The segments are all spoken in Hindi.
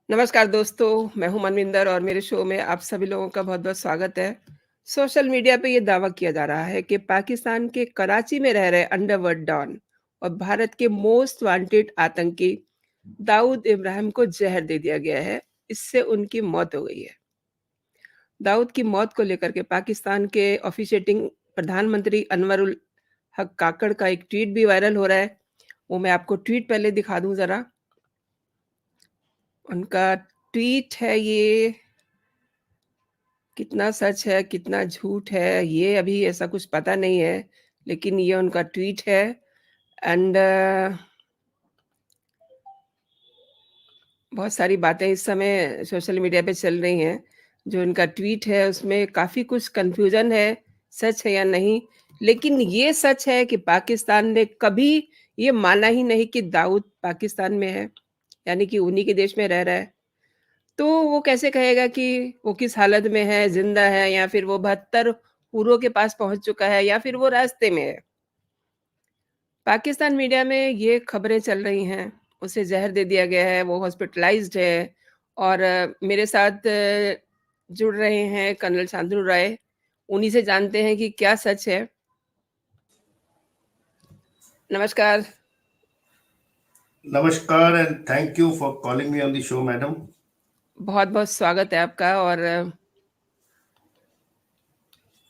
नमस्कार दोस्तों, मैं हूँ मनविंदर और मेरे शो में आप सभी लोगों का बहुत-बहुत स्वागत है। सोशल मीडिया पे ये दावा किया जा रहा है कि पाकिस्तान के कराची में रह रहे अंडरवर्ल्ड डॉन और भारत के मोस्ट वांटेड आतंकी दाऊद इब्राहिम को ज़हर दे दिया गया है, इससे उनकी मौत हो गई है। दाऊद की मौत को लेकर के पाकिस्तान के ऑफिशिएटिंग प्रधानमंत्री अनवरुल हक काकड़ का एक ट्वीट भी वायरल हो रहा है। वो मैं आपको ट्वीट पहले दिखा दूँ ज़रा। उनका ट्वीट है ये, कितना सच है, कितना झूठ है, ये अभी ऐसा कुछ पता नहीं है, लेकिन ये उनका ट्वीट है एंड बहुत सारी बातें इस समय सोशल मीडिया पे चल रही हैं। जो उनका ट्वीट है, उसमें काफ़ी कुछ कन्फ्यूज़न है, सच है या नहीं। लेकिन ये सच है कि पाकिस्तान ने कभी ये माना ही नहीं कि दाऊद पाकिस्तान में है, यानी कि उन्हीं के देश में रह रहा है। तो वो कैसे कहेगा कि वो किस हालत में है, ज़िंदा है या फिर वो 72 हूरों के पास पहुँच चुका है या फिर वो रास्ते में है। पाकिस्तान मीडिया में ये खबरें चल रही हैं, उसे ज़हर दे दिया गया है, वो हॉस्पिटलाइज़्ड है और मेरे साथ जुड़ रहे हैं कर्नल शांतनु राय, उन्हीं से जानते हैं कि क्या सच है। नमस्कार। Namaskar and thank you for calling me on the show, madam. बहुत-बहुत स्वागत है आपका और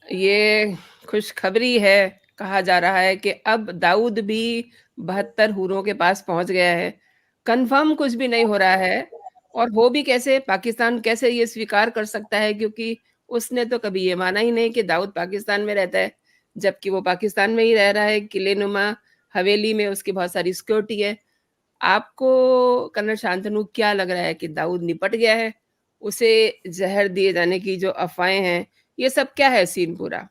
ये खुशखबरी है, कहा जा रहा है कि अब दाऊद भी 72 हूरों के पास पहुँच गया है। कन्फर्म कुछ भी नहीं हो रहा है और हो भी कैसे, पाकिस्तान कैसे ये स्वीकार कर सकता है क्योंकि उसने तो कभी ये माना ही नहीं कि दाऊद पाकिस्तान में रहता है, जबकि वो पाकिस्तान में ही रह रहा है, किले-नुमा हवेली में उसकी बहुत सारी सिक्योरिटी है। आपको कर्नल शांतनु क्या लग रहा है कि दाऊद निपट गया है? उसे ज़हर दिए जाने की जो अफ़वाहें हैं, ये सब क्या है सीन पूरा?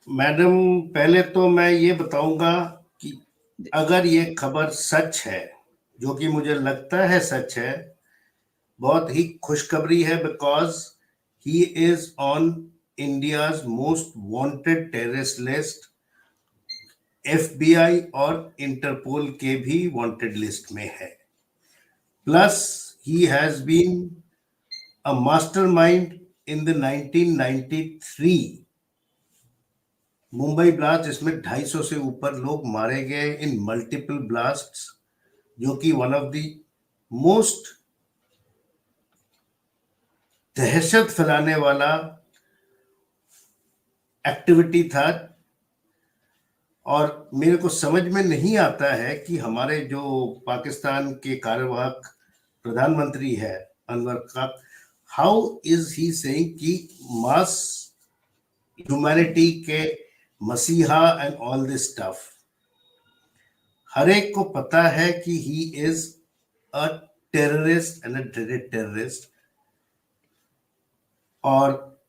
मैडम, पहले तो मैं ये बताऊंगा कि अगर ये खबर सच है, जो कि मुझे लगता है सच है, बहुत ही खुशखबरी है because he is on India's most wanted terrorist list. FBI और इंटरपोल के भी वांटेड लिस्ट में है। Plus he has been a mastermind in the 1993 Mumbai blast, जिसमें 250 से ऊपर लोग मारे गए इन मल्टीपल ब्लास्ट्स, जो कि वन ऑफ द मोस्ट दहशत फैलाने वाला एक्टिविटी था। और मेरे को समझ में नहीं आता है कि हमारे जो पाकिस्तान के कार्यवाहक प्रधानमंत्री है अनवर का, हाउ इज ही सेइंग कि मास ह्यूमैनिटी के मसीहा एंड ऑल दिस स्टफ। हर एक को पता है कि he is a terrorist and a dreaded terrorist. और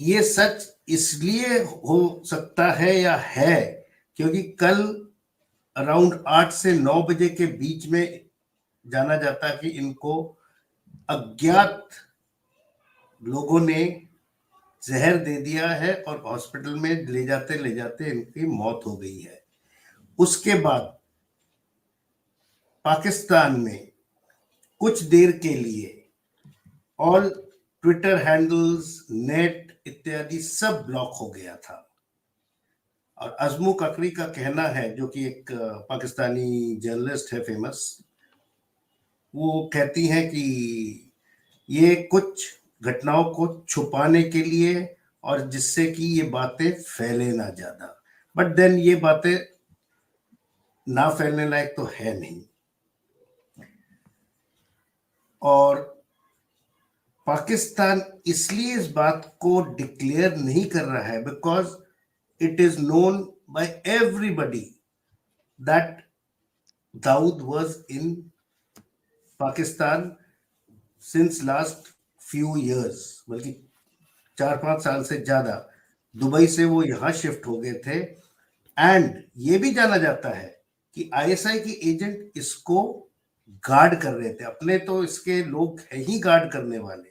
ये सच इसलिए हो सकता है या है क्योंकि कल अराउंड 8 से 9 बजे के बीच में जाना जाता कि इनको अज्ञात लोगों ने जहर दे दिया है और हॉस्पिटल में ले जाते इनकी मौत हो गई है। उसके बाद पाकिस्तान में कुछ देर के लिए ऑल ट्विटर हैंडल्स, नेट इत्यादि सब ब्लॉक हो गया था। और अजमू ककरी का कहना है, जो कि एक पाकिस्तानी जर्नलिस्ट है फेमस, वो कहती हैं कि ये कुछ घटनाओं को छुपाने के लिए और जिससे कि ये बातें फैले ना ज्यादा। बट देन ये बातें ना फैलने लायक तो है नहीं। और पाकिस्तान इसलिए इस बात को डिक्लेयर नहीं कर रहा है because it is known by everybody that Dawood was in Pakistan since last few years, बल्कि 4-5 साल से ज्यादा दुबई से वो यहाँ शिफ्ट हो गए थे। एंड ये भी जाना जाता है कि आईएसआई के एजेंट इसको गार्ड कर रहे थे, अपने तो इसके लोग है ही गार्ड करने वाले।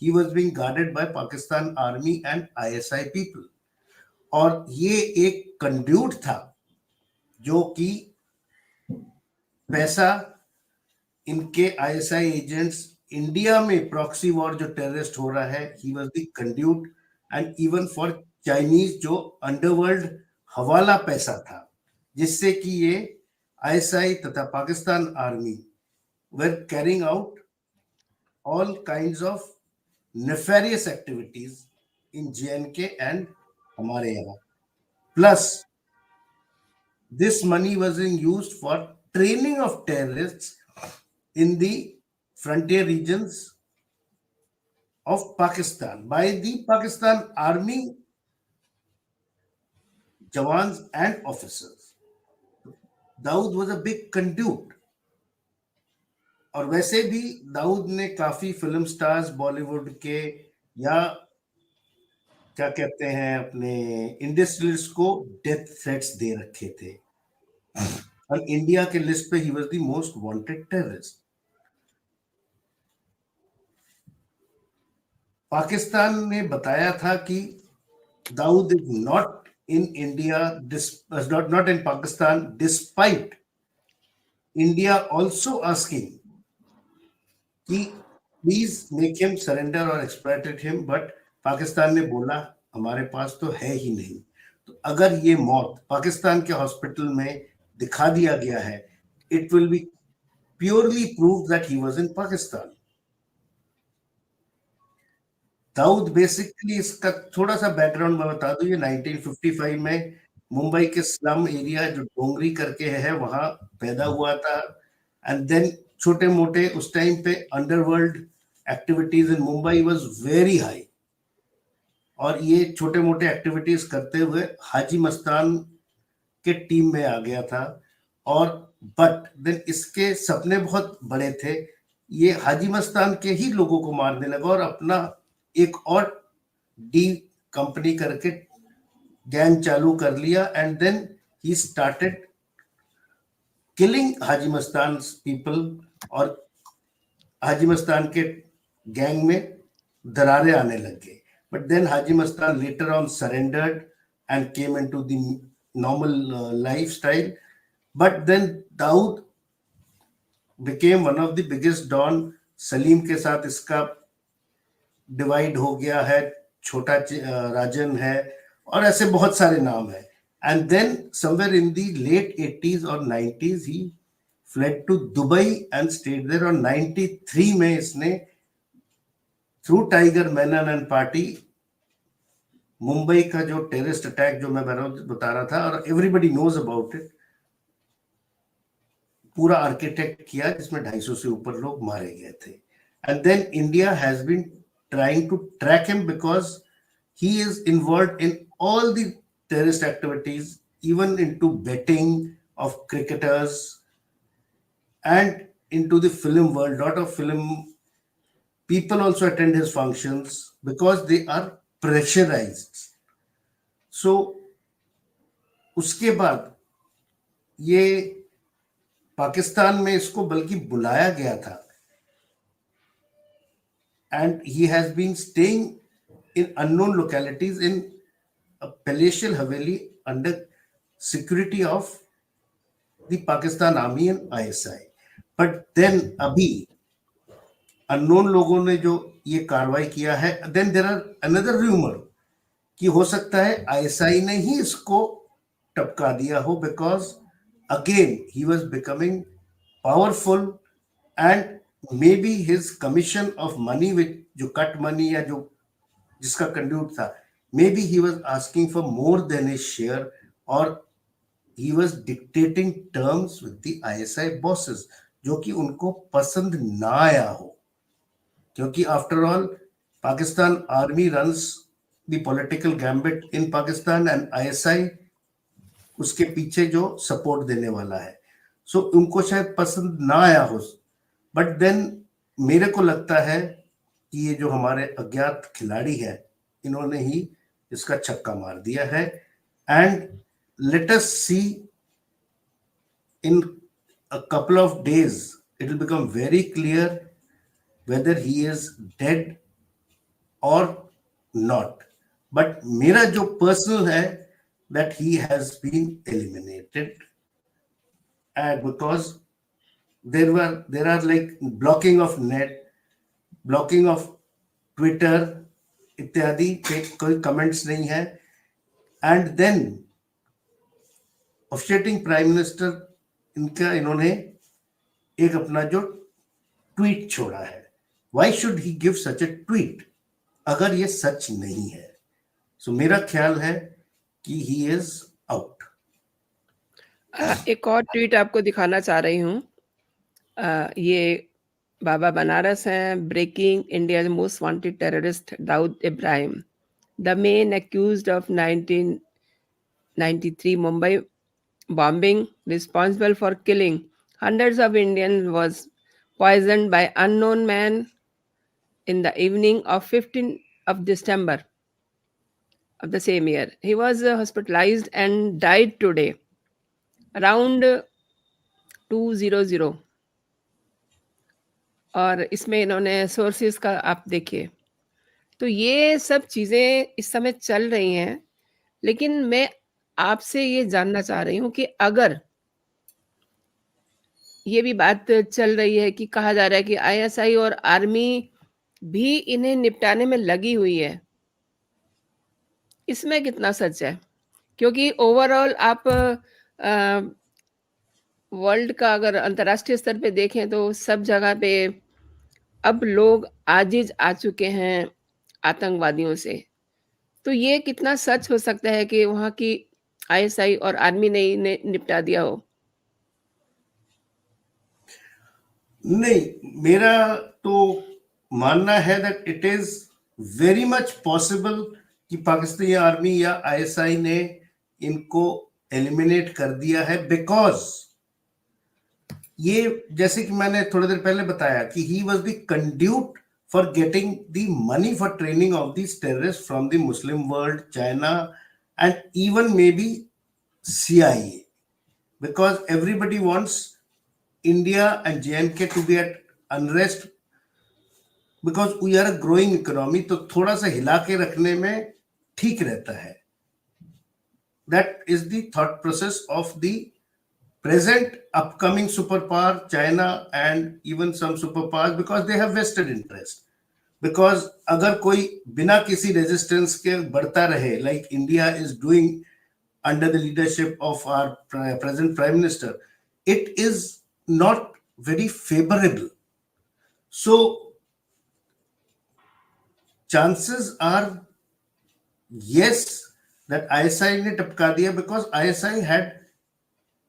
He was being guarded by Pakistan army and ISI people. और ये एक कंड्यूट था जो कि पैसा इनके आईएसआई एजेंट्स इंडिया में प्रॉक्सी वॉर जो टेररिस्ट हो रहा है, ही was the conduit, and even for Chinese जो अंडरवर्ल्ड हवाला पैसा था, जिससे कि ये आईएसआई तथा Pakistan army were carrying out all kinds of nefarious activities in JNK and हमारे यहाँ. Plus, this money was being used for training of terrorists in the frontier regions of Pakistan by the Pakistan army jawans and officers. Dawood was a big conduit. और वैसे भी दाऊद ने काफी फिल्म स्टार्स बॉलीवुड के या क्या कहते हैं अपने इंडस्ट्रियलिस्ट को डेथ थ्रेट्स दे रखे थे, और इंडिया के लिस्ट पे he was the most wanted terrorist. Pakistan ने बताया था कि Dawood is not in India, not in Pakistan, despite India also asking कि प्लीज मेक हिम सरेंडर और एक्सप्लॉइटेड हिम, बट पाकिस्तान ने बोला हमारे पास तो है ही नहीं. तो अगर ये मौत पाकिस्तान के हॉस्पिटल में दिखा दिया गया है, it will be purely prove that he was in Pakistan. Dawood basically, इसका थोड़ा सा बैकग्राउंड मैं बता दूं, ये 1955 में मुंबई के स्लम एरिया जो डोंगरी करके है वहां पैदा हुआ था. एंड देन छोटे मोटे उस टाइम पे underworld activities in Mumbai was very high, और ये छोटे मोटे एक्टिविटीज करते हुए हाजी मस्तान के टीम में आ गया था. और बट देन इसके सपने बहुत बड़े थे, ये हाजी मस्तान के ही लोगों को मारने लगा और अपना एक और डी कंपनी करके गैंग चालू कर लिया. And then he started killing Haji Mastan people, और हाजी मस्तान के गैंग में दरारें आने लग गए. But then Haji Mastan later on surrendered and came into the normal lifestyle. But then Dawood became one of the biggest don. Salim के साथ इसका डिवाइड हो गया है, छोटा राजन है, और ऐसे बहुत सारे नाम है. And then somewhere in the late 80s or 90s he fled to Dubai and stayed there. और 93 में इसने through tiger Menon and party Mumbai का जो टेररिस्ट अटैक जो मैं बता रहा था, और एवरीबडी नोज अबाउट इट, पूरा आर्किटेक्ट किया जिसमें 250 से ऊपर लोग मारे गए थे. And then India has been trying to track him because he is involved in all the terrorist activities, even into betting of cricketers and into the film world. Lot of film people also attend his functions because they are pressurized. So उसके बाद ये पाकिस्तान में इसको बल्कि बुलाया गया था, and he has been staying in unknown localities in a palatial haveli under security of the Pakistan Army and ISI. But then अभी अननोन लोगों ने जो ये कार्रवाई किया है, then there are another rumour कि हो सकता है आईएसआई ने ही इसको टपका दिया हो, because again he was becoming powerful and may be his commission of money which जो कट मनी या जो जिसका कंड्यूट था, may be he was asking for more than his share, और he was dictating terms with the ISI bosses जो कि उनको पसंद ना आया हो. क्योंकि after all Pakistan army runs the political gambit in Pakistan and ISI उसके पीछे जो सपोर्ट देने वाला है. सो उनको शायद पसंद ना आया हो. बट देन मेरे को लगता है कि ये जो हमारे अज्ञात खिलाड़ी है, इन्होंने ही इसका छक्का मार दिया है. And let us see in a couple of days it will become very clear whether he is dead or not. But मेरा जो personal है that he has been eliminated, and because there are like blocking of net, blocking of Twitter इत्यादि पे कोई कमेंट्स नहीं है. And then officiating prime minister इनका इन्होंने एक अपना जो ट्वीट छोड़ा है. Why should he give such a tweet अगर ये सच नहीं है? सो मेरा ख्याल है कि ही इज आउट. एक और ट्वीट आपको दिखाना चाह रही हूँ. ये बाबा बनारस हैं. Breaking India most wanted terrorist Dawood Ibrahim, the main accused of 1993 Mumbai bombing, responsible for killing hundreds of Indians, was poisoned by unknown man in the evening of 15th of December of the same year. He was hospitalized and died today around 2:00. और इसमें इन्होंने सोर्सेस का आप देखिए. तो ये सब चीज़ें इस समय चल रही हैं, लेकिन मैं आपसे ये जानना चाह रही हूँ कि अगर ये भी बात चल रही है कि कहा जा रहा है कि आईएसआई और आर्मी भी इन्हें निपटाने में लगी हुई है, इसमें कितना सच है? क्योंकि ओवरऑल आप वर्ल्ड का अगर अंतर्राष्ट्रीय स्तर पे देखें तो सब जगह पे अब लोग आजिज आ चुके हैं आतंकवादियों से. तो ये कितना सच हो सकता है कि वहाँ की आईएसआई और आर्मी ने इन्हें निपटा दिया हो? नहीं, मेरा तो मानना है that it is very much possible कि पाकिस्तानी आर्मी या आईएसआई ने इनको एलिमिनेट कर दिया है. बिकॉज ये जैसे कि मैंने थोड़ी देर पहले बताया कि ही was the conduit for getting the money for training of this terrorist from the Muslim world, China and even may be CIA, because everybody wants India and JNK to be at unrest because we are a growing economy. तो थोड़ा सा हिला के रखने में ठीक रहता है. That is the thought process of the present upcoming superpower, China and even some superpowers, because they have vested interest. Because अगर कोई बिना किसी रेजिस्टेंस के बढ़ता रहे, like India is doing under the leadership of our present Prime Minister, it is not very favorable. So chances are yes that ISI ने टपका दिया because ISI had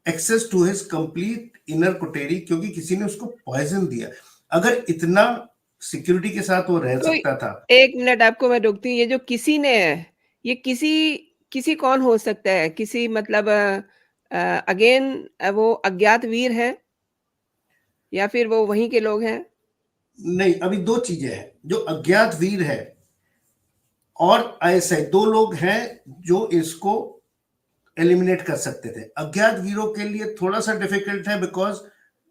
access to his complete inner कोटेरी, क्योंकि किसी ने उसको पॉइजन दिया. अगर इतना सिक्योरिटी के साथ वो रह सकता था. एक मिनट आपको मैं रोकती हूँ. ये जो किसी ने है, ये किसी कौन हो सकता है? किसी मतलब अगेन वो अज्ञात वीर है या फिर वो वहीं के लोग हैं? नहीं, अभी दो चीजें हैं. जो अज्ञात वीर है और आईएसआई, दो लोग हैं जो इसको एलिमिनेट कर सकते थे. अज्ञात वीरों के लिए थोड़ा सा डिफिकल्ट है because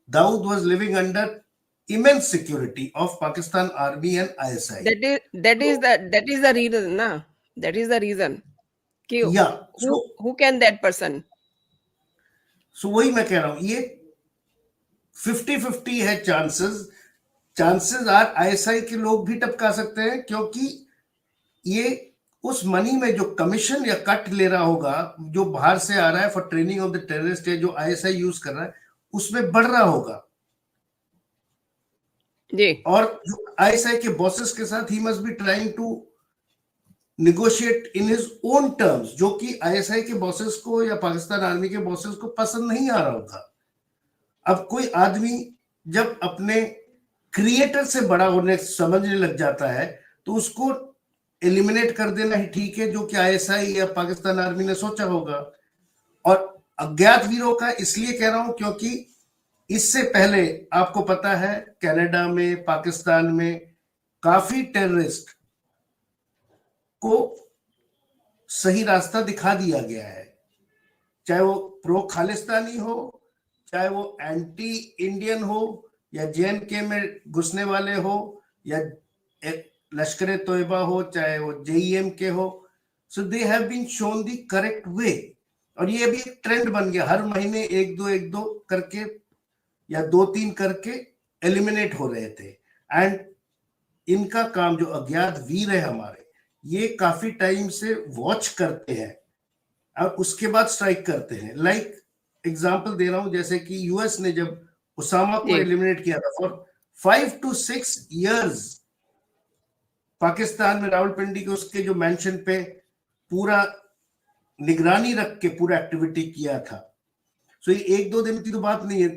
Dawood was living under immense security of Pakistan Army and ISI. That is the reason, na? That is the reason. कि yeah, who can that person? So वही मैं कह रहा हूं, ये 50-50 है चांसेस आर आईएसआई के लोग भी टपका सकते हैं, क्योंकि ये उस मनी में जो कमीशन या कट ले रहा होगा जो बाहर से आ रहा है for training of the terrorist, जो आईएसआई यूज कर रहा है उसमें बढ़ रहा होगा. जी. और जो आईएसआई के बॉसेस के साथ he must be trying to negotiate in his own terms, जो कि आईएसआई के बॉसेस को या पाकिस्तान आर्मी के बॉसेस को पसंद नहीं आ रहा होगा. अब कोई आदमी जब अपने क्रिएटर से बड़ा होने समझने लग जाता है तो उसको एलिमिनेट कर देना ही ठीक है, जो कि आईएसआई या पाकिस्तान आर्मी ने सोचा होगा. और अज्ञात वीरों का इसलिए कह रहा हूं क्योंकि इससे पहले आपको पता है कनाडा में, पाकिस्तान में काफी टेररिस्ट को सही रास्ता दिखा दिया गया है, चाहे वो प्रो खालिस्तानी हो, चाहे वो एंटी इंडियन हो, या जेएनके में घुसने वाले हो, या लश्कर तोयबा हो, चाहे वो जेईएम के हो. So they have been shown the correct way. और ये भी एक ट्रेंड बन गया, हर महीने एक दो करके या 2-3 करके एलिमिनेट हो रहे थे। एंड इनका काम, जो अज्ञात वीर है हमारे, ये काफी टाइम से वॉच करते हैं और उसके बाद स्ट्राइक करते हैं। लाइक एग्जांपल दे रहा हूं, जैसे कि यूएस ने जब उसामा को जी, एलिमिनेट किया था, फॉर 5 to 6 years पाकिस्तान में रावलपिंडी के उसके जो मेंशन पे पूरा निगरानी रख के पूरा एक्टिविटी किया था। सो ये 1-2 दिन की तो बात नहीं है,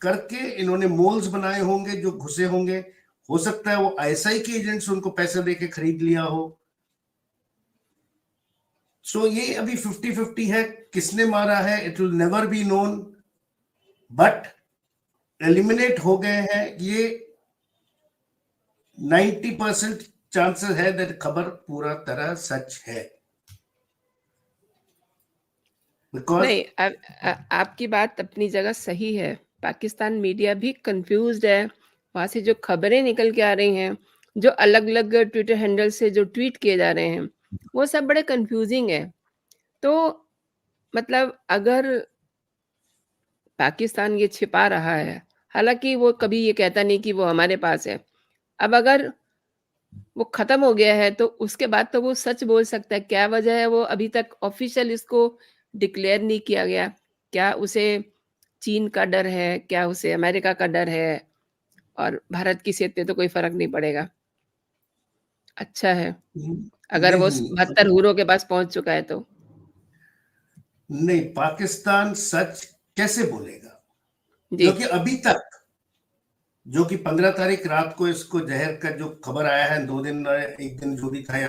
करके इन्होंने मोल्स बनाए होंगे जो घुसे होंगे। हो सकता है वो आईएसआई के एजेंट्स उनको पैसे देके खरीद लिया हो। सो ये अभी 50-50 है, किसने मारा है it will never be known, but eliminate हो गए हैं ये 90% चांसेस है दैट खबर पूरा तरह सच है। बिकॉज नहीं, आपकी बात अपनी जगह सही है। पाकिस्तान मीडिया भी कंफ्यूज्ड है। वहाँ से जो खबरें निकल के आ रही हैं, जो अलग-अलग ट्विटर हैंडल से जो ट्वीट किए जा रहे हैं, वो सब बड़े कंफ्यूजिंग है। तो मतलब अगर पाकिस्तान ये छिपा रहा है, हालाँकि वो कभी ये कहता नहीं कि वो हमारे पास है। अब अगर वो खत्म हो गया है, तो उसके बाद तो वो सच बोल सकता है। क्या वजह है वो अभी तक ऑफ़िशियल इसको डिक्लेयर नहीं किया गया? क्या उसे चीन का डर है? क्या उसे अमेरिका का डर है? और भारत की सेहत पे तो कोई फ़र्क नहीं पड़ेगा। अच्छा है, अगर वो स नहीं, 72 हूरों के पास पहुँच चुका है तो। नहीं, पाकिस्तान सच कैसे बोलेगा? जी, क्योंकि अभी तक जो कि 15 तारीख रात को इसको जहर का जो खबर आया है, 2 दिन 1 दिन जो भी था, या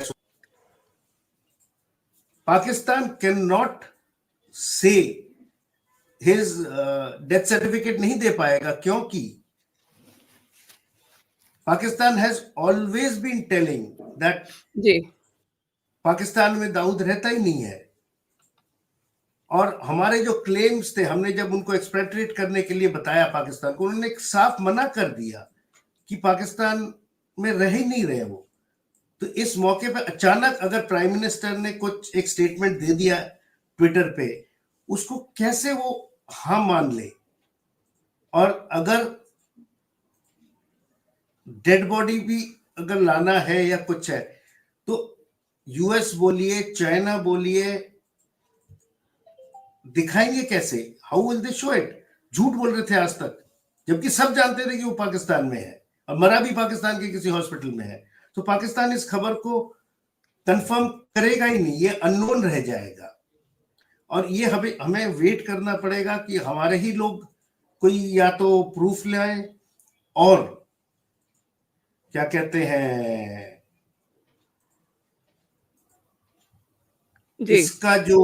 Pakistan can not say his death certificate नहीं दे पाएगा, क्योंकि Pakistan has always been telling that जी, पाकिस्तान में दाऊद रहता ही नहीं है। और हमारे जो क्लेम्स थे, हमने जब उनको एक्सपेट्रिएट करने के लिए बताया पाकिस्तान को, उन्होंने एक साफ मना कर दिया कि पाकिस्तान में रह ही नहीं रहे वो। तो इस मौके पे अचानक अगर प्राइम मिनिस्टर ने कुछ एक स्टेटमेंट दे दिया ट्विटर पे, उसको कैसे वो हाँ मान ले? और अगर डेड बॉडी भी अगर लाना है या कुछ है, तो यूएस बोलिए, चाइना बोलिए, दिखाएंगे कैसे? How will they show it? झूठ बोल रहे थे आज तक, जबकि सब जानते थे कि वो पाकिस्तान में है और मरा भी पाकिस्तान के किसी हॉस्पिटल में है। तो पाकिस्तान इस खबर को कंफर्म करेगा ही नहीं, ये अननोन रह जाएगा। और ये हमें हमें वेट करना पड़ेगा कि हमारे ही लोग कोई या तो प्रूफ लाए, और क्या कहते हैं, जी। इसका जो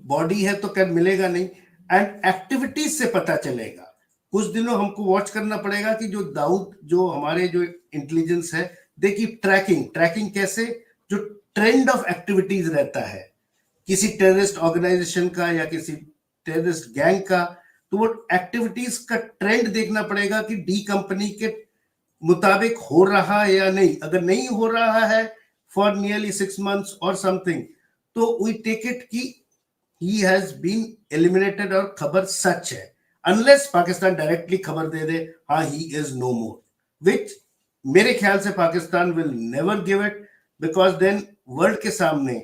बॉडी है तो क्या मिलेगा नहीं, एंड एक्टिविटीज से पता चलेगा। कुछ दिनों हमको वॉच करना पड़ेगा कि जो दाऊद, जो हमारे जो इंटेलिजेंस है, देखिए ट्रैकिंग ट्रैकिंग कैसे, जो ट्रेंड ऑफ एक्टिविटीज रहता है किसी टेररिस्ट ऑर्गेनाइजेशन का या किसी टेररिस्ट गैंग का, तो वो एक्टिविटीज का ट्रेंड देखना पड़ेगा कि डी कंपनी के मुताबिक हो रहा है या नहीं। अगर नहीं हो रहा है फॉर नियरली 6 months और समथिंग, तो वी टेक इट कि ही हैज बीन एलिमिनेटेड और खबर सच है। अनलेस पाकिस्तान डायरेक्टली खबर दे दे हाँ ही इज नो मोर, विच मेरे ख्याल से Pakistan will never give it, because then world के सामने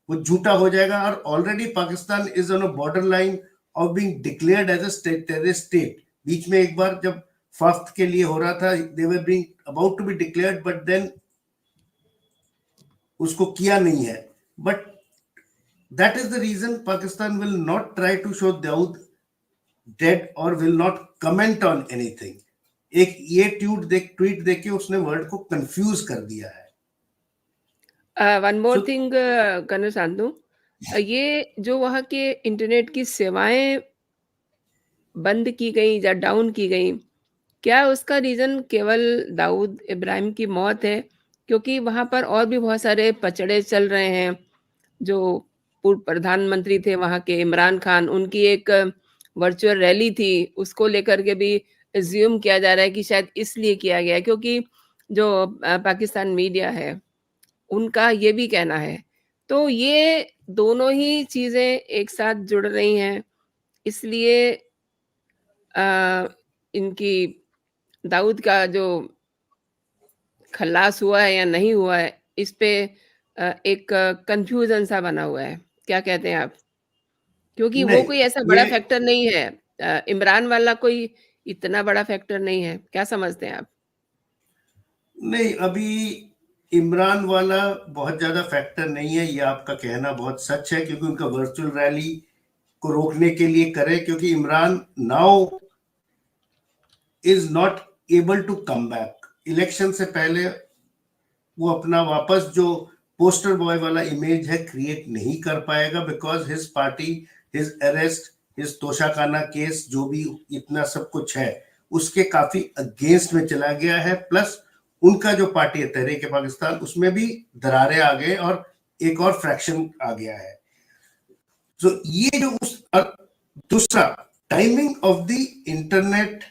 वो झूठा हो जाएगा। और already Pakistan is on a border line of being declared as a state, terrorist state. बीच में एक बार जब फास्ट के लिए हो रहा था, they were being about to be declared, but then उसको किया नहीं है। But that is the reason Pakistan will not try to show Dawood dead और will not comment on anything. एक ये ट्वीट देख के उसने वर्ल्ड को कंफ्यूज कर दिया है। One more so thing colonel Santanu, ये जो वहाँ के इंटरनेट की सेवाएँ बंद की गई या डाउन की गई, क्या उसका रीज़न केवल दाऊद इब्राहिम की मौत है? क्योंकि वहाँ पर और भी बहुत सारे पचड़े चल रहे हैं, जो पूर्व प्रधानमंत्री थे वहाँ के इमरान खान, उनकी एक वर्चुअल रैली थी, उसको लेकर के भी अज़्यूम किया जा रहा है कि शायद इसलिए किया गया है, क्योंकि जो पाकिस्तान मीडिया है, उनका ये भी कहना है। तो ये दोनों ही चीज़ें एक साथ जुड़ रही हैं, इसलिए अ, इनकी दाऊद का जो खल्लास हुआ है या नहीं हुआ है, इस पे एक कन्फ्यूज़न सा बना हुआ है। क्या कहते हैं आप? क्योंकि वो नहीं कोई ऐसा ये बड़ा फैक्टर नहीं है। इमरान वाला कोई इतना बड़ा फैक्टर नहीं है। क्या समझते हैं आप? नहीं, अभी इमरान वाला बहुत ज्यादा फैक्टर नहीं है, ये आपका कहना बहुत सच है, क्योंकि उनका वर्चुअल रैली को रोकने के लिए करे, क्योंकि Imran now is not able to come back. Election से पहले वो अपना वापस जो पोस्टर बॉय वाला इमेज है क्रिएट नहीं कर पाएगा, because his party, his arrest, his Toshakhana case, जो भी इतना सब कुछ है उसके काफी अगेंस्ट में चला गया है। प्लस उनका जो पार्टी है तहरीक पाकिस्तान, उसमें भी दरारें आ गए और एक और फ्रैक्शन आ गया है। तो ये जो दूसरा, timing of the internet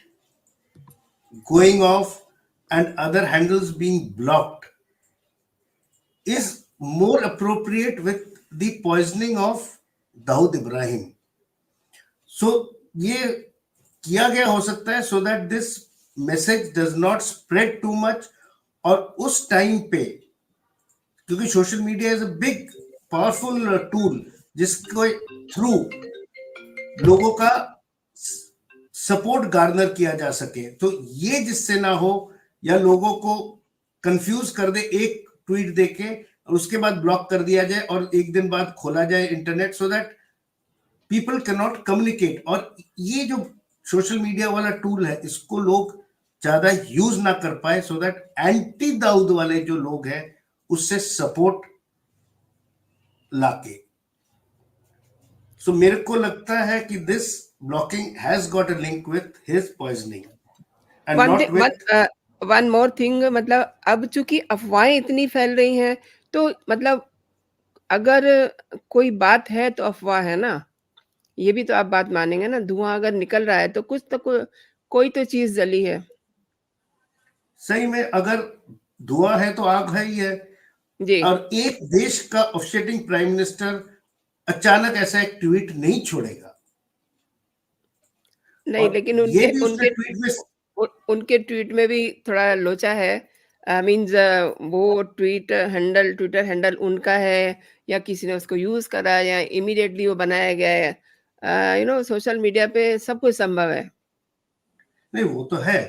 going of and other handles being blocked is more appropriate with the poisoning of Dawood Ibrahim. So ये किया गया हो सकता है so that this message does not spread too much। और उस टाइम पे, क्योंकि social media is a big powerful tool जिसको थ्रू लोगों का सपोर्ट गार्नर किया जा सके, तो ये जिससे ना हो या लोगों को कंफ्यूज कर दे एक ट्वीट देके और उसके बाद ब्लॉक कर दिया जाए और एक दिन बाद खोला जाए internet, so that people can not communicate. और ये जो सोशल मीडिया वाला टूल है इसको लोग ज्यादा यूज ना कर पाए, सो दैट एंटी दाऊद वाले जो लोग हैं उससे सपोर्ट लाके। सो मेरे को लगता है कि this blocking has got a link with his poisoning and not with one more thing, मतलब अब चूंकि अफवाहें इतनी फैल रही हैं, तो मतलब अगर कोई बात है तो अफवाह है ना, ये भी तो आप बात मानेंगे ना। धुआं अगर निकल रहा है तो कुछ तो कोई तो चीज जली है। सही में अगर धुआं है तो आग है ही है। जी। और एक देश का ऑफिशिएटिंग प्राइम मिनिस्टर अचानक ऐसा एक ट्वीट नहीं छोड़ेगा। नहीं, और लेकिन ये उनके भी उसने उनके ट्वीट में उनके ट्वीट में भी थोड़ा लोचा है। मीन्स वो ट्विटर हैंडल उनका है या किसी ने उसको यूज करा या इमीडिएटली वो बनाया गया है। सोशल मीडिया पे सब कुछ संभव है। नहीं, वो तो है,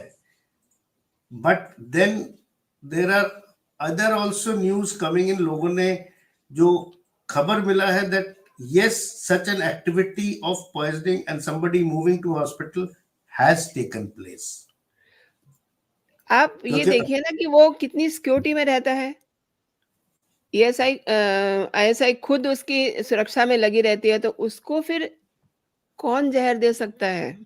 but then there are other also news coming in. लोगों ने जो खबर मिला है that yes, such an activity of poisoning and somebody moving to hospital has taken place। आप ये क्योंकि देखिए ना कि वो कितनी सिक्योरिटी में रहता है। आईएसआई खुद उसकी सुरक्षा में लगी रहती है, तो उसको फिर कौन जहर दे सकता है?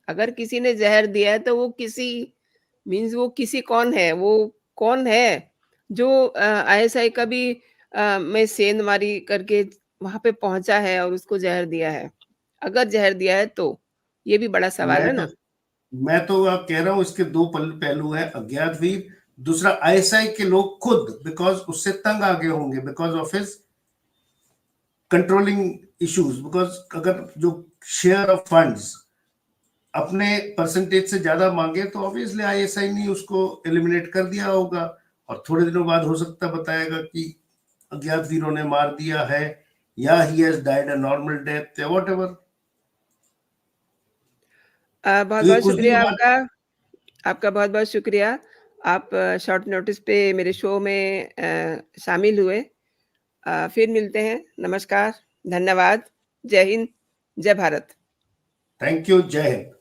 अगर किसी ने जहर दिया है तो वो किसी कौन है जो आईएसआई का भी में सेंधमारी करके वहां पे पहुंचा है और उसको जहर दिया है। अगर जहर दिया है तो ये भी बड़ा सवाल मैं है तो ना। मैं तो आप कह रहा हूं इसके दो पहलू है, अज्ञातवीर, दूसरा आईएसआई के लोग खुद, बिकॉज उससे तंग आ गए होंगे because of his controlling issues. Because अगर जो शेयर ऑफ फंड्स अपने परसेंटेज से ज्यादा मांगे तो ऑब्वियसली आईएसआई ने उसको एलिमिनेट कर दिया होगा, और थोड़े दिनों बाद हो सकता बताएगा कि अज्ञात वीरों ने मार दिया है या he has died a normal death या व्हाटएवर। बहुत क्योंकि बहुत कुछ दिनों शुक्रिया बाद आपका बहुत बहुत शुक्रिया। आप शॉर्ट नोटिस पे मेरे शो में शामिल हुए। फिर मिलते हैं। नमस्कार, धन्यवाद, जय हिंद, जय भारत। थैंक यू, जय हिंद।